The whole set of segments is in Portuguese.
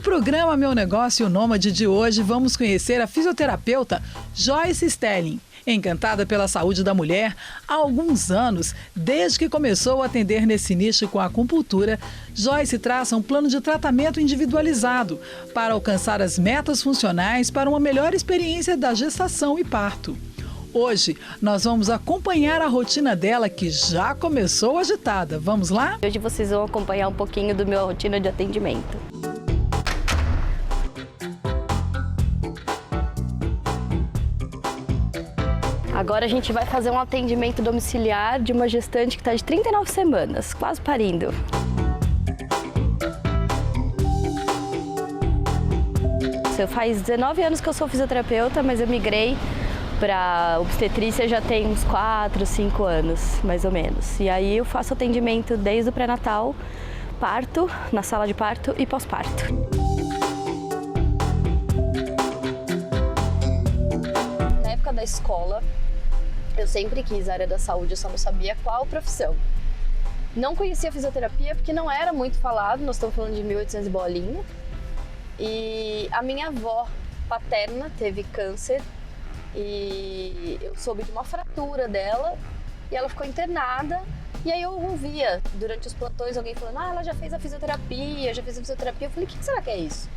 No programa Meu Negócio Nômade de hoje, vamos conhecer a fisioterapeuta Joyce Stelling. Encantada pela saúde da mulher, há alguns anos, desde que começou a atender nesse nicho com a acupuntura, Joyce traça um plano de tratamento individualizado para alcançar as metas funcionais para uma melhor experiência da gestação e parto. Hoje, nós vamos acompanhar a rotina dela, que já começou agitada. Vamos lá? Hoje vocês vão acompanhar um pouquinho do meu rotina de atendimento. Agora a gente vai fazer um atendimento domiciliar de uma gestante que está de 39 semanas, quase parindo. Faz 19 anos que eu sou fisioterapeuta, mas eu migrei para obstetrícia já tem uns 4, 5 anos, mais ou menos. E aí eu faço atendimento desde o pré-natal, parto, na sala de parto e pós-parto. Na época da escola, eu sempre quis a área da saúde, eu só não sabia qual profissão. Não conhecia fisioterapia porque não era muito falado, nós estamos falando de 1800 e bolinha. E a minha avó paterna teve câncer e eu soube de uma fratura dela e ela ficou internada. E aí eu ouvia durante os plantões alguém falando: ela já fez a fisioterapia, já fez a fisioterapia. Eu falei: o que será que é isso?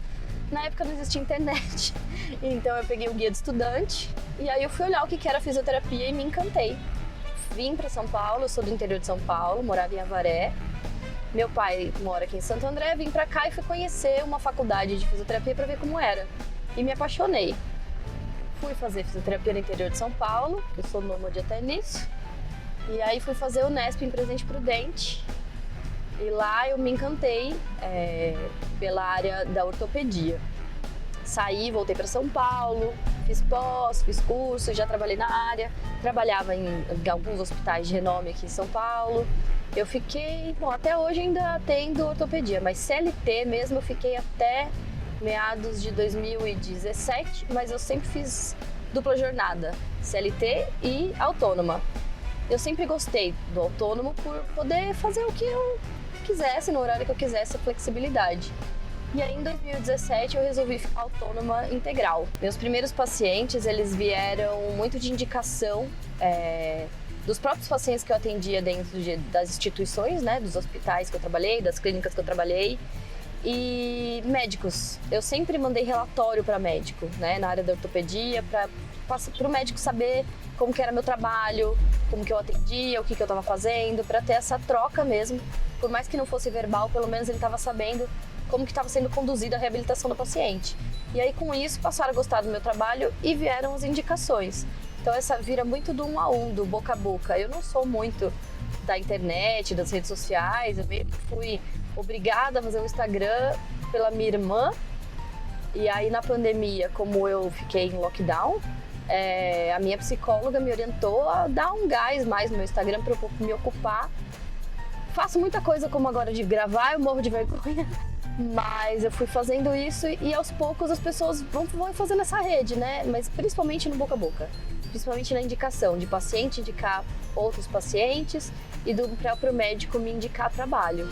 Na época não existia internet, então eu peguei o guia de estudante e aí eu fui olhar o que era fisioterapia e me encantei. Vim para São Paulo, eu sou do interior de São Paulo, morava em Avaré. Meu pai mora aqui em Santo André, vim pra cá e fui conhecer uma faculdade de fisioterapia para ver como era. E me apaixonei. Fui fazer fisioterapia no interior de São Paulo, eu sou nômade até nisso. E aí fui fazer o Unesp em Presidente Prudente. E lá eu me encantei pela área da ortopedia. Saí, voltei para São Paulo, fiz pós, fiz curso, já trabalhei na área. Trabalhava em alguns hospitais de renome aqui em São Paulo. Eu fiquei, até hoje ainda atendo ortopedia, mas CLT mesmo eu fiquei até meados de 2017, mas eu sempre fiz dupla jornada, CLT e autônoma. Eu sempre gostei do autônomo por poder fazer o que eu quisesse, no horário que eu quisesse, a flexibilidade. E aí em 2017 eu resolvi ficar autônoma integral. Meus primeiros pacientes, eles vieram muito de indicação, dos próprios pacientes que eu atendia dentro das instituições, né, dos hospitais que eu trabalhei, das clínicas que eu trabalhei, e médicos. Eu sempre mandei relatório para médico, né, na área da ortopedia, para o médico saber como que era meu trabalho, como que eu atendia, o que eu estava fazendo, para ter essa troca mesmo. Por mais que não fosse verbal, pelo menos ele estava sabendo como que estava sendo conduzida a reabilitação do paciente. E aí com isso passaram a gostar do meu trabalho e vieram as indicações. Então essa vira muito do 1 a 1, do boca a boca. Eu não sou muito da internet, das redes sociais, eu fui obrigada a fazer um Instagram pela minha irmã. E aí na pandemia, como eu fiquei em lockdown, a minha psicóloga me orientou a dar um gás mais no meu Instagram para eu me ocupar. Faço muita coisa como agora de gravar, eu morro de vergonha. Mas eu fui fazendo isso e aos poucos as pessoas vão fazendo essa rede, né? Mas principalmente no boca a boca. Principalmente na indicação, de paciente indicar outros pacientes e do próprio médico me indicar trabalho.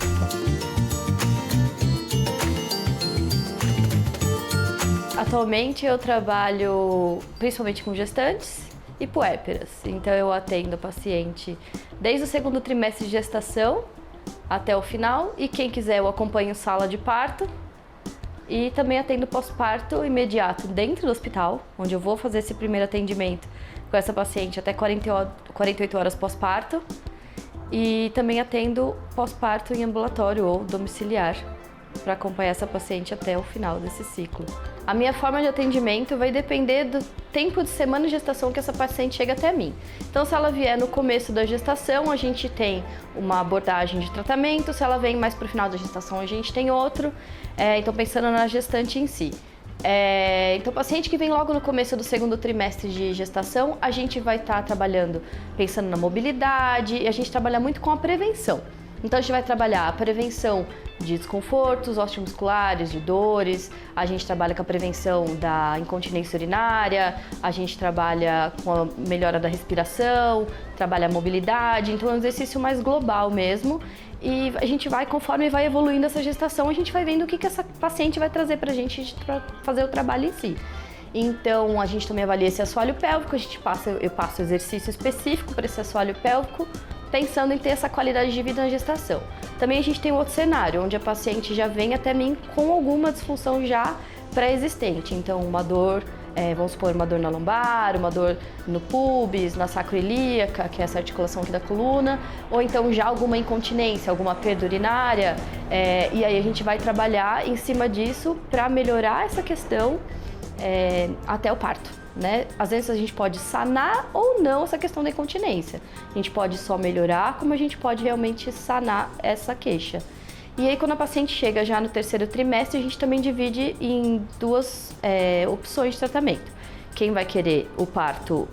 Atualmente eu trabalho principalmente com gestantes e puérperas. Então eu atendo paciente desde o segundo trimestre de gestação até o final, e quem quiser eu acompanho sala de parto e também atendo pós-parto imediato dentro do hospital, onde eu vou fazer esse primeiro atendimento com essa paciente até 48 horas pós-parto, e também atendo pós-parto em ambulatório ou domiciliar para acompanhar essa paciente até o final desse ciclo. A minha forma de atendimento vai depender do tempo de semana de gestação que essa paciente chega até mim. Então, se ela vier no começo da gestação, a gente tem uma abordagem de tratamento. Se ela vem mais para o final da gestação, a gente tem outro. Então, pensando na gestante em si. Então, paciente que vem logo no começo do segundo trimestre de gestação, a gente vai estar trabalhando pensando na mobilidade, e a gente trabalha muito com a prevenção. Então a gente vai trabalhar a prevenção de desconfortos osteomusculares, de dores, a gente trabalha com a prevenção da incontinência urinária, a gente trabalha com a melhora da respiração, trabalha a mobilidade, então é um exercício mais global mesmo. E a gente vai, conforme vai evoluindo essa gestação, a gente vai vendo o que essa paciente vai trazer pra gente para fazer o trabalho em si. Então a gente também avalia esse assoalho pélvico, eu passo exercício específico para esse assoalho pélvico, pensando em ter essa qualidade de vida na gestação. Também a gente tem outro cenário, onde a paciente já vem até mim com alguma disfunção já pré-existente. Então uma dor, vamos supor, uma dor na lombar, uma dor no pubis, na sacroiliaca, que é essa articulação aqui da coluna, ou então já alguma incontinência, alguma perda urinária, e aí a gente vai trabalhar em cima disso para melhorar essa questão até o parto. Né? Às vezes a gente pode sanar ou não essa questão da incontinência. A gente pode só melhorar, como a gente pode realmente sanar essa queixa. E aí quando a paciente chega já no 3º trimestre, a gente também divide em 2 opções de tratamento. Quem vai querer o parto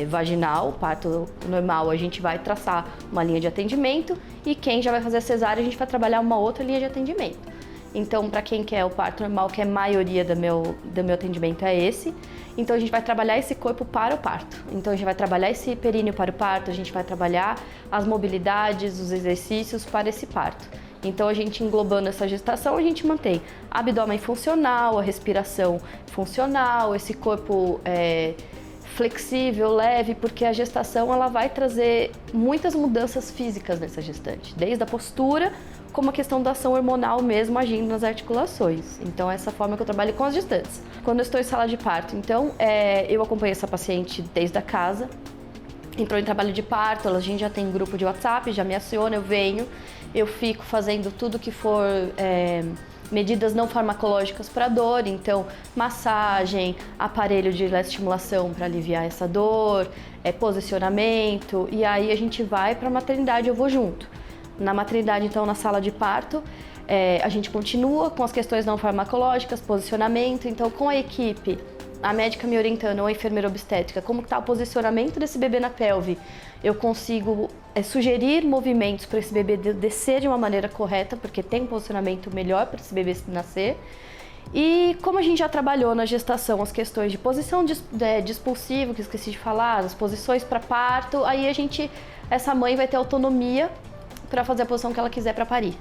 vaginal, o parto normal, a gente vai traçar uma linha de atendimento, e quem já vai fazer a cesárea, a gente vai trabalhar uma outra linha de atendimento. Então, para quem quer o parto normal, que é a maioria do meu atendimento é esse, então a gente vai trabalhar esse corpo para o parto. Então a gente vai trabalhar esse períneo para o parto, a gente vai trabalhar as mobilidades, os exercícios para esse parto. Então a gente englobando essa gestação, a gente mantém abdômen funcional, a respiração funcional, esse corpo flexível, leve, porque a gestação ela vai trazer muitas mudanças físicas nessa gestante, desde a postura, como a questão da ação hormonal mesmo agindo nas articulações. Então, essa forma que eu trabalho com as gestantes. Quando eu estou em sala de parto, então, eu acompanho essa paciente desde a casa, entrou em trabalho de parto, a gente já tem grupo de WhatsApp, já me aciona, eu venho, eu fico fazendo tudo que for medidas não farmacológicas para dor, então massagem, aparelho de estimulação para aliviar essa dor, posicionamento, e aí a gente vai para a maternidade, eu vou junto. Na maternidade, então, na sala de parto, a gente continua com as questões não farmacológicas, posicionamento. Então, com a equipe, a médica me orientando, ou a enfermeira obstétrica, como está o posicionamento desse bebê na pelve, eu consigo sugerir movimentos para esse bebê descer de uma maneira correta, porque tem um posicionamento melhor para esse bebê nascer. E como a gente já trabalhou na gestação as questões de posição de expulsivo, que esqueci de falar, as posições para parto, aí essa mãe vai ter autonomia para fazer a posição que ela quiser para parir.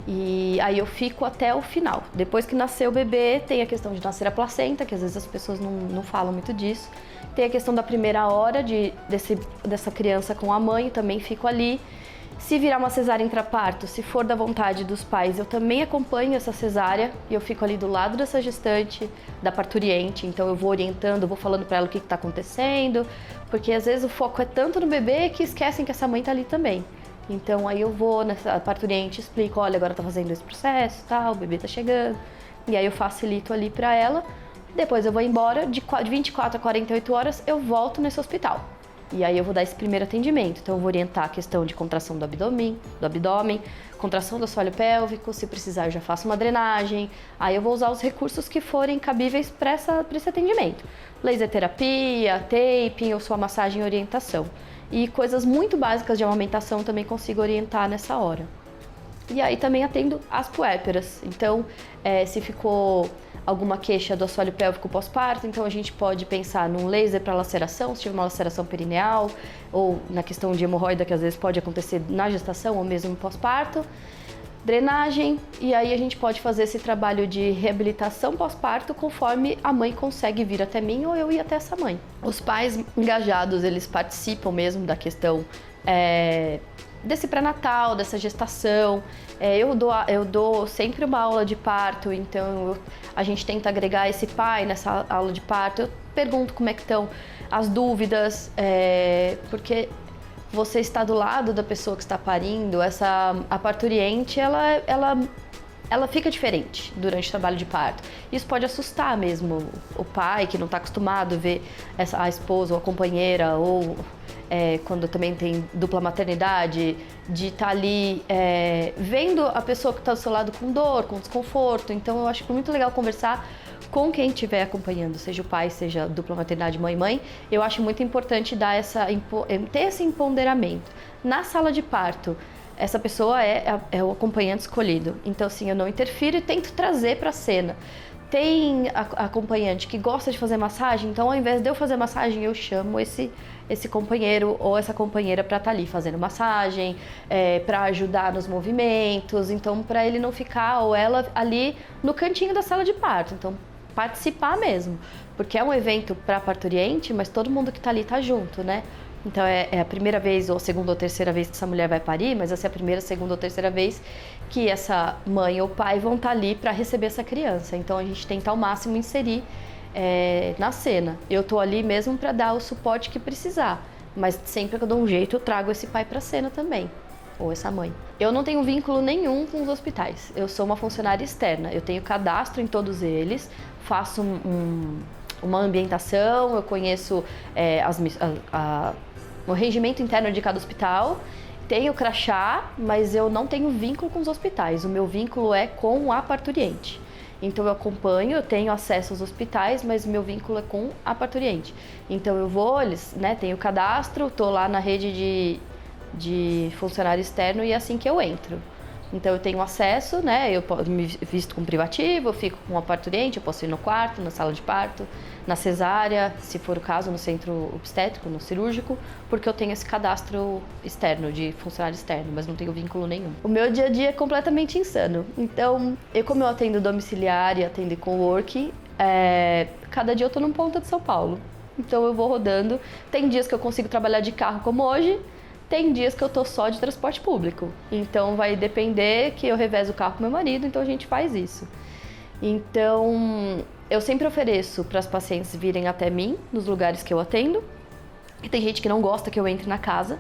E aí eu fico até o final. Depois que nasceu o bebê, tem a questão de nascer a placenta, que às vezes as pessoas não falam muito disso. Tem a questão da primeira hora dessa criança com a mãe, também fico ali. Se virar uma cesárea intraparto, se for da vontade dos pais, eu também acompanho essa cesárea e eu fico ali do lado dessa gestante, da parturiente, então eu vou orientando, vou falando para ela o que está acontecendo, porque às vezes o foco é tanto no bebê que esquecem que essa mãe está ali também. Então aí eu vou nessa parturiente, explico, olha, agora tá fazendo esse processo, tal, o bebê tá chegando, e aí eu facilito ali para ela. Depois eu vou embora, de 24 a 48 horas eu volto nesse hospital. E aí eu vou dar esse primeiro atendimento. Então eu vou orientar a questão de contração do abdômen, contração do assoalho pélvico, se precisar eu já faço uma drenagem. Aí eu vou usar os recursos que forem cabíveis para esse atendimento. Laser terapia, taping ou sua massagem e orientação. E coisas muito básicas de amamentação também consigo orientar nessa hora. E aí também atendo as puérperas. Então, se ficou alguma queixa do assoalho pélvico pós-parto, então a gente pode pensar num laser para laceração, se tiver uma laceração perineal, ou na questão de hemorroida, que às vezes pode acontecer na gestação ou mesmo no pós-parto. Drenagem, e aí a gente pode fazer esse trabalho de reabilitação pós-parto conforme a mãe consegue vir até mim ou eu ir até essa mãe. Os pais engajados, eles participam mesmo da questão desse pré-natal, dessa gestação. Eu dou sempre uma aula de parto, então a gente tenta agregar esse pai nessa aula de parto. Eu pergunto como é que estão as dúvidas, porque você está do lado da pessoa que está parindo, a parturiente, ela fica diferente durante o trabalho de parto. Isso pode assustar mesmo o pai que não está acostumado a ver a esposa ou a companheira, ou quando também tem dupla maternidade, de estar ali vendo a pessoa que está do seu lado com dor, com desconforto. Então eu acho muito legal conversar com quem estiver acompanhando, seja o pai, seja a dupla maternidade mãe-mãe. Eu acho muito importante ter esse empoderamento. Na sala de parto, essa pessoa é o acompanhante escolhido. Então, assim, eu não interfiro e tento trazer para a cena. Tem acompanhante que gosta de fazer massagem, então ao invés de eu fazer massagem, eu chamo esse companheiro ou essa companheira para estar ali fazendo massagem, para ajudar nos movimentos, então para ele não ficar ou ela ali no cantinho da sala de parto, então participar mesmo, porque é um evento para parturiente, mas todo mundo que está ali está junto, né? Então é a primeira vez ou a segunda ou terceira vez que essa mulher vai parir, mas essa é a primeira, segunda ou terceira vez que essa mãe ou pai vão estar ali para receber essa criança. Então a gente tenta ao máximo inserir na cena. Eu tô ali mesmo para dar o suporte que precisar, mas sempre que eu dou um jeito eu trago esse pai para a cena também, ou essa mãe. Eu não tenho vínculo nenhum com os hospitais. Eu sou uma funcionária externa. Eu tenho cadastro em todos eles, faço uma ambientação, eu conheço o regimento interno de cada hospital, tenho crachá, mas eu não tenho vínculo com os hospitais. O meu vínculo é com a parturiente. Então eu acompanho, eu tenho acesso aos hospitais, mas o meu vínculo é com a parturiente. Então eu vou, eles, né, tenho cadastro, estou lá na rede de funcionário externo e é assim que eu entro. Então eu tenho acesso, né? Eu me visto com privativo, eu fico com a parturiente, eu posso ir no quarto, na sala de parto, na cesárea, se for o caso, no centro obstétrico, no cirúrgico, porque eu tenho esse cadastro externo, de funcionário externo, mas não tenho vínculo nenhum. O meu dia a dia é completamente insano. Então, como eu atendo domiciliar e atendo coworking, cada dia eu tô num ponto de São Paulo. Então eu vou rodando. Tem dias que eu consigo trabalhar de carro como hoje, tem dias que eu tô só de transporte público, então vai depender que eu revezo o carro com meu marido, então a gente faz isso. Então, eu sempre ofereço para as pacientes virem até mim, nos lugares que eu atendo, e tem gente que não gosta que eu entre na casa,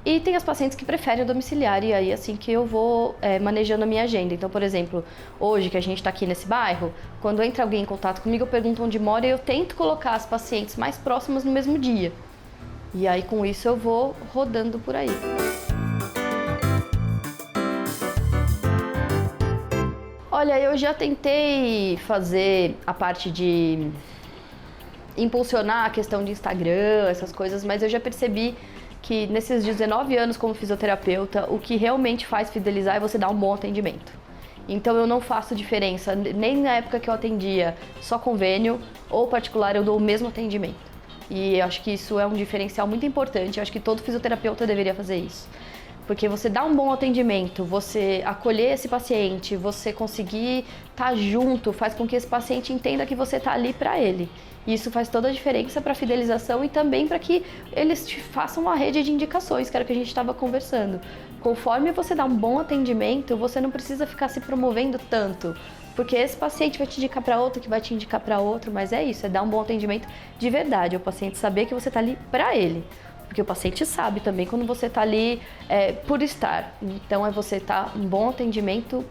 e tem as pacientes que preferem o domiciliar, e aí assim que eu vou manejando a minha agenda. Então, por exemplo, hoje que a gente está aqui nesse bairro, quando entra alguém em contato comigo, eu pergunto onde mora e eu tento colocar as pacientes mais próximas no mesmo dia. E aí, com isso, eu vou rodando por aí. Olha, eu já tentei fazer a parte de impulsionar a questão de Instagram, essas coisas, mas eu já percebi que nesses 19 anos como fisioterapeuta, o que realmente faz fidelizar é você dar um bom atendimento. Então eu não faço diferença, nem na época que eu atendia só convênio ou particular, eu dou o mesmo atendimento. E eu acho que isso é um diferencial muito importante, eu acho que todo fisioterapeuta deveria fazer isso. Porque você dá um bom atendimento, você acolher esse paciente, você conseguir estar junto, faz com que esse paciente entenda que você está ali para ele. E isso faz toda a diferença para a fidelização e também para que eles te façam uma rede de indicações, que era o que a gente estava conversando. Conforme você dá um bom atendimento, você não precisa ficar se promovendo tanto. Porque esse paciente vai te indicar para outro, que vai te indicar para outro, mas é isso, é dar um bom atendimento de verdade, o paciente saber que você está ali para ele. Porque o paciente sabe também quando você está ali por estar. Então é você estar um bom atendimento,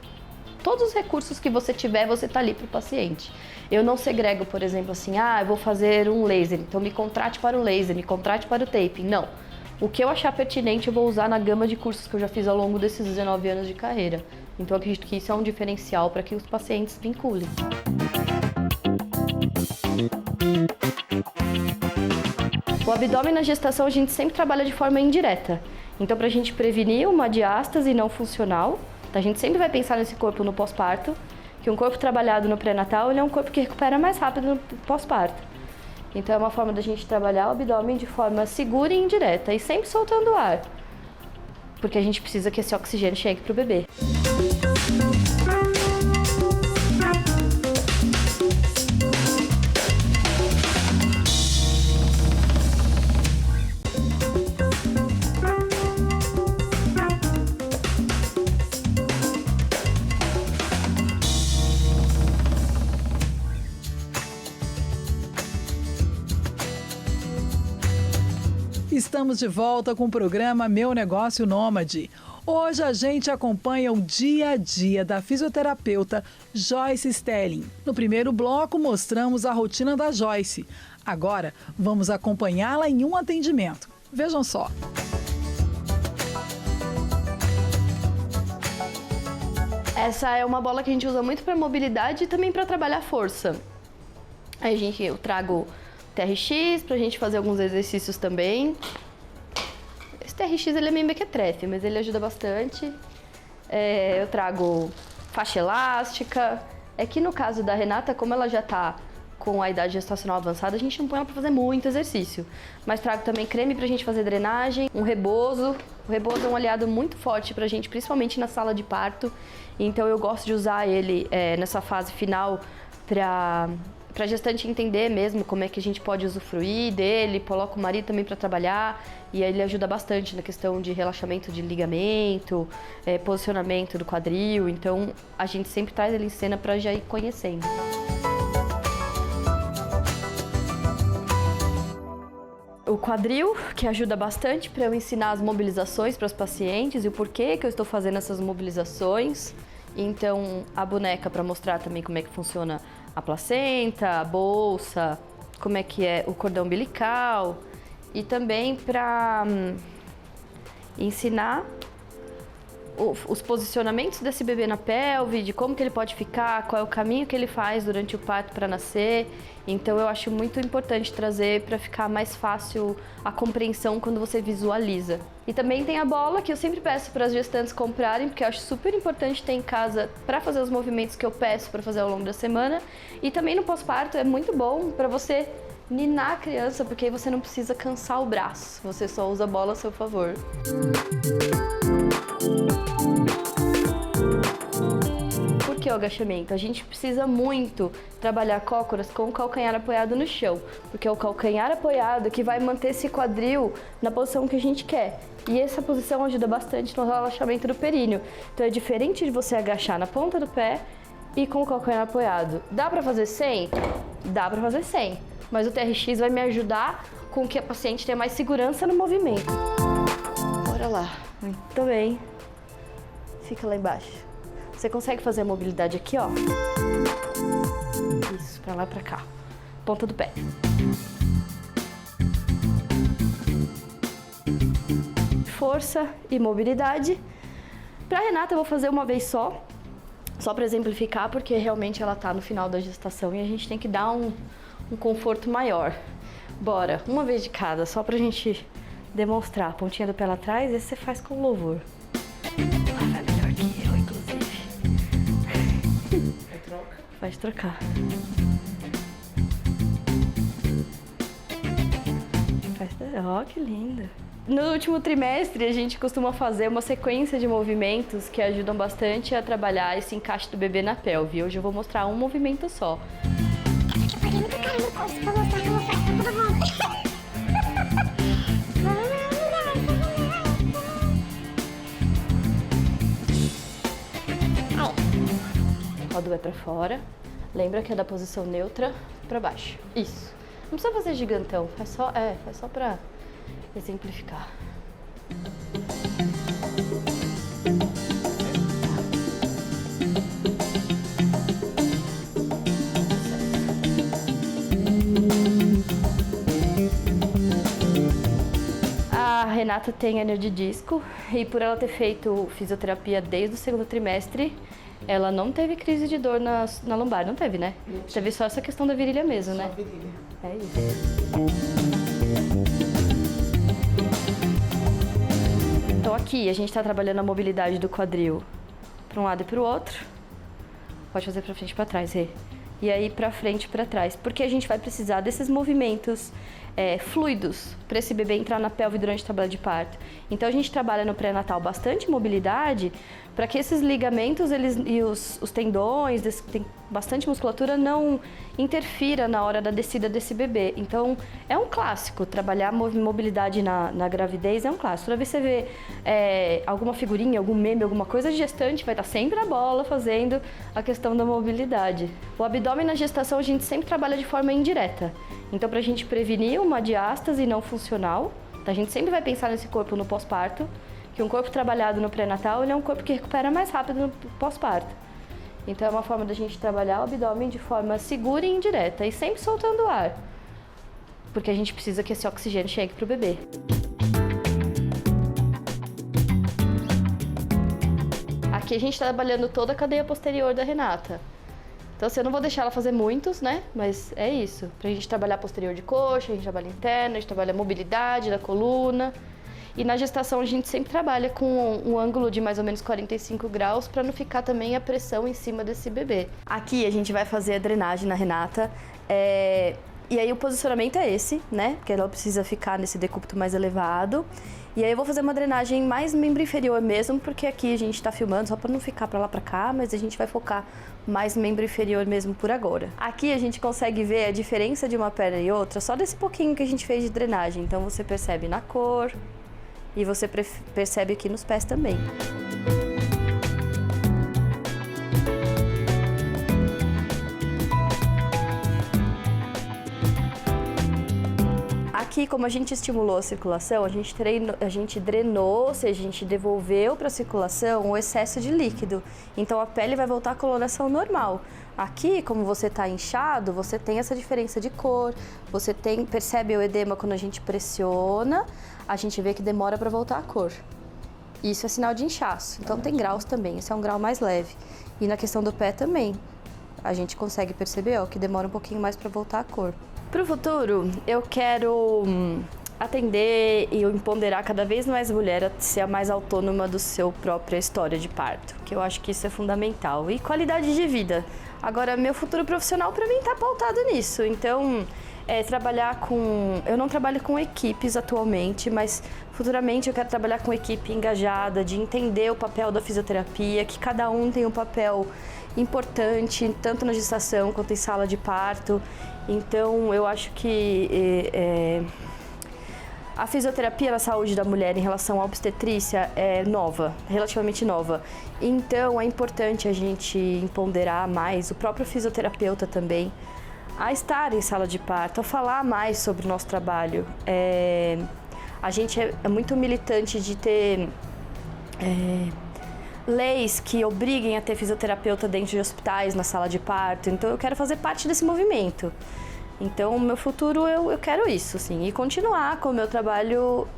todos os recursos que você tiver, você está ali para o paciente. Eu não segrego, por exemplo, assim, eu vou fazer um laser, então me contrate para o laser, me contrate para o taping. Não. O que eu achar pertinente eu vou usar na gama de cursos que eu já fiz ao longo desses 19 anos de carreira. Então, eu acredito que isso é um diferencial para que os pacientes vinculem. O abdômen na gestação a gente sempre trabalha de forma indireta. Então, para a gente prevenir uma diástase não funcional, a gente sempre vai pensar nesse corpo no pós-parto, que um corpo trabalhado no pré-natal ele é um corpo que recupera mais rápido no pós-parto. Então, é uma forma da gente trabalhar o abdômen de forma segura e indireta e sempre soltando o ar. Porque a gente precisa que esse oxigênio chegue para o bebê. Estamos de volta com o programa Meu Negócio Nômade. Hoje a gente acompanha o dia a dia da fisioterapeuta Joyce Stelling. No primeiro bloco mostramos a rotina da Joyce. Agora vamos acompanhá-la em um atendimento. Vejam só. Essa é uma bola que a gente usa muito para mobilidade e também para trabalhar força. Aí eu trago TRX pra gente fazer alguns exercícios também. Esse TRX ele é meio mequetrefe, mas ele ajuda bastante. Eu trago faixa elástica. É que no caso da Renata, como ela já tá com a idade gestacional avançada, a gente não põe ela pra fazer muito exercício. Mas trago também creme pra gente fazer drenagem, um rebozo. O rebozo é um aliado muito forte pra gente, principalmente na sala de parto. Então eu gosto de usar ele nessa fase final pra gestante entender mesmo como é que a gente pode usufruir dele. Coloco o marido também pra trabalhar e aí ele ajuda bastante na questão de relaxamento de ligamento, posicionamento do quadril. Então a gente sempre traz ele em cena pra já ir conhecendo. O quadril, que ajuda bastante para eu ensinar as mobilizações para os pacientes e o porquê que eu estou fazendo essas mobilizações. Então, a boneca para mostrar também como é que funciona a placenta, a bolsa, como é que é o cordão umbilical e também para ensinar os posicionamentos desse bebê na pelve, de como que ele pode ficar, qual é o caminho que ele faz durante o parto para nascer. Então eu acho muito importante trazer para ficar mais fácil a compreensão quando você visualiza. E também tem a bola que eu sempre peço para as gestantes comprarem, porque eu acho super importante ter em casa para fazer os movimentos que eu peço para fazer ao longo da semana. E também no pós-parto é muito bom para você ninar a criança, porque aí você não precisa cansar o braço, você só usa a bola a seu favor. Por que o agachamento? A gente precisa muito trabalhar cócoras com o calcanhar apoiado no chão, porque é o calcanhar apoiado que vai manter esse quadril na posição que a gente quer. E essa posição ajuda bastante no relaxamento do períneo. Então é diferente de você agachar na ponta do pé e com o calcanhar apoiado. Dá pra fazer sem? Dá pra fazer sem. Mas o TRX vai me ajudar com que a paciente tenha mais segurança no movimento. Bora lá. Muito bem. Fica lá embaixo. Você consegue fazer a mobilidade aqui, ó. Isso, pra lá e pra cá. Ponta do pé. Força e mobilidade. Pra Renata eu vou fazer uma vez só pra exemplificar, porque realmente ela tá no final da gestação e a gente tem que dar um conforto maior. Bora, uma vez de cada, só pra gente demonstrar. A pontinha do pé lá atrás, esse você faz com louvor. Vai melhor que eu, inclusive. Troca. Pode trocar. Ó, que lindo. No último trimestre, a gente costuma fazer uma sequência de movimentos que ajudam bastante a trabalhar esse encaixe do bebê na pelve. Hoje eu vou mostrar um movimento só. Eu paguei muito caro no curso pra mostrar como faz pra todo mundo. Roda o pé pra fora. Lembra que é da posição neutra pra baixo. Isso. Não precisa fazer gigantão, faz só pra exemplificar. A Renata tem hernia de disco e por ela ter feito fisioterapia desde o segundo trimestre, ela não teve crise de dor na lombar, não teve, né? Teve só essa questão da virilha mesmo, né? Só virilha. É isso. Então aqui a gente está trabalhando a mobilidade do quadril para um lado e para o outro. Pode fazer para frente e para trás, Rê. E aí para frente e para trás, porque a gente vai precisar desses movimentos fluidos para esse bebê entrar na pelve durante o trabalho de parto. Então a gente trabalha no pré-natal bastante mobilidade para que esses ligamentos e os tendões, tem bastante musculatura, não interfira na hora da descida desse bebê. Então é um clássico, trabalhar mobilidade na gravidez é um clássico. Toda vez que você vê alguma figurinha, algum meme, alguma coisa, de gestante vai estar sempre na bola fazendo a questão da mobilidade. O abdômen na gestação a gente sempre trabalha de forma indireta. Então para a gente prevenir uma diástase não funcional, a gente sempre vai pensar nesse corpo no pós-parto, que um corpo trabalhado no pré-natal ele é um corpo que recupera mais rápido no pós-parto. Então é uma forma da gente trabalhar o abdômen de forma segura e indireta e sempre soltando o ar, porque a gente precisa que esse oxigênio chegue para o bebê. Aqui a gente está trabalhando toda a cadeia posterior da Renata. Então assim, eu não vou deixar ela fazer muitos, né? Mas é isso. Pra gente trabalhar posterior de coxa, a gente trabalha interna, a gente trabalha a mobilidade da coluna. E na gestação a gente sempre trabalha com um ângulo de mais ou menos 45 graus para não ficar também a pressão em cima desse bebê. Aqui a gente vai fazer a drenagem na Renata. E aí o posicionamento é esse, né? Porque ela precisa ficar nesse decúbito mais elevado. E aí eu vou fazer uma drenagem mais membro inferior mesmo, porque aqui a gente tá filmando só para não ficar para lá para cá, mas a gente vai focar mais membro inferior mesmo por agora. Aqui a gente consegue ver a diferença de uma perna e outra só desse pouquinho que a gente fez de drenagem. Então você percebe na cor e você percebe aqui nos pés também. Aqui, como a gente estimulou a circulação, a gente drenou, ou seja, a gente devolveu para a circulação o excesso de líquido. Então a pele vai voltar à coloração normal. Aqui, como você está inchado, você tem essa diferença de cor, você percebe o edema quando a gente pressiona, a gente vê que demora para voltar a cor. Isso é sinal de inchaço. Então tem graus também, esse é um grau mais leve. E na questão do pé também, a gente consegue perceber que demora um pouquinho mais para voltar a cor. Para o futuro, eu quero atender e empoderar cada vez mais mulher a ser a mais autônoma do seu própria história de parto, que eu acho que isso é fundamental. E qualidade de vida. Agora, meu futuro profissional para mim está pautado nisso. Então, eu não trabalho com equipes atualmente, mas futuramente eu quero trabalhar com equipe engajada, de entender o papel da fisioterapia, que cada um tem um papel importante, tanto na gestação quanto em sala de parto. Então, eu acho que a fisioterapia na saúde da mulher em relação à obstetrícia é nova, relativamente nova. Então, é importante a gente empoderar mais, o próprio fisioterapeuta também, a estar em sala de parto, a falar mais sobre o nosso trabalho. A gente é muito militante de ter leis que obriguem a ter fisioterapeuta dentro de hospitais, na sala de parto. Então eu quero fazer parte desse movimento. Então, no meu futuro eu quero isso, sim, e continuar com o meu trabalho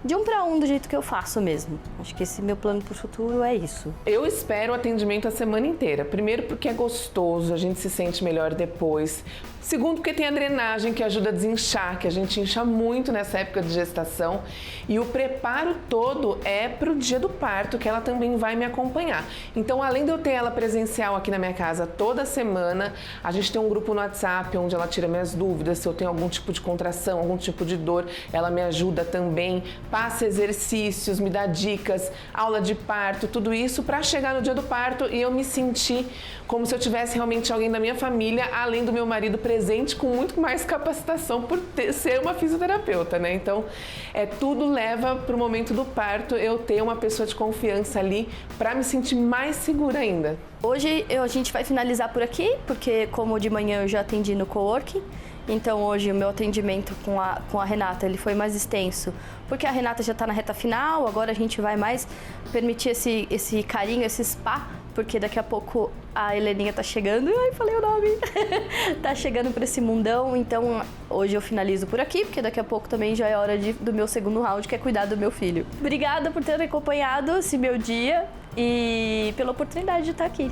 de um para um, do jeito que eu faço mesmo. Acho que esse meu plano para o futuro é isso. Eu espero o atendimento a semana inteira. Primeiro porque é gostoso, a gente se sente melhor depois. Segundo, porque tem a drenagem que ajuda a desinchar, que a gente incha muito nessa época de gestação. E o preparo todo é pro dia do parto, que ela também vai me acompanhar. Então, além de eu ter ela presencial aqui na minha casa toda semana, a gente tem um grupo no WhatsApp onde ela tira minhas dúvidas, se eu tenho algum tipo de contração, algum tipo de dor, ela me ajuda também, passa exercícios, me dá dicas, aula de parto, tudo isso para chegar no dia do parto e eu me sentir como se eu tivesse realmente alguém da minha família, além do meu marido presente, com muito mais capacitação por ser uma fisioterapeuta, né? Então, tudo leva para o momento do parto eu ter uma pessoa de confiança ali para me sentir mais segura ainda. Hoje a gente vai finalizar por aqui, porque como de manhã eu já atendi no coworking, então hoje o meu atendimento com a Renata ele foi mais extenso, porque a Renata já está na reta final, agora a gente vai mais permitir esse carinho, esse spa, porque daqui a pouco a Heleninha tá chegando, ai, falei o nome, tá chegando para esse mundão, então hoje eu finalizo por aqui, porque daqui a pouco também já é hora do meu segundo round, que é cuidar do meu filho. Obrigada por ter acompanhado esse meu dia e pela oportunidade de estar aqui.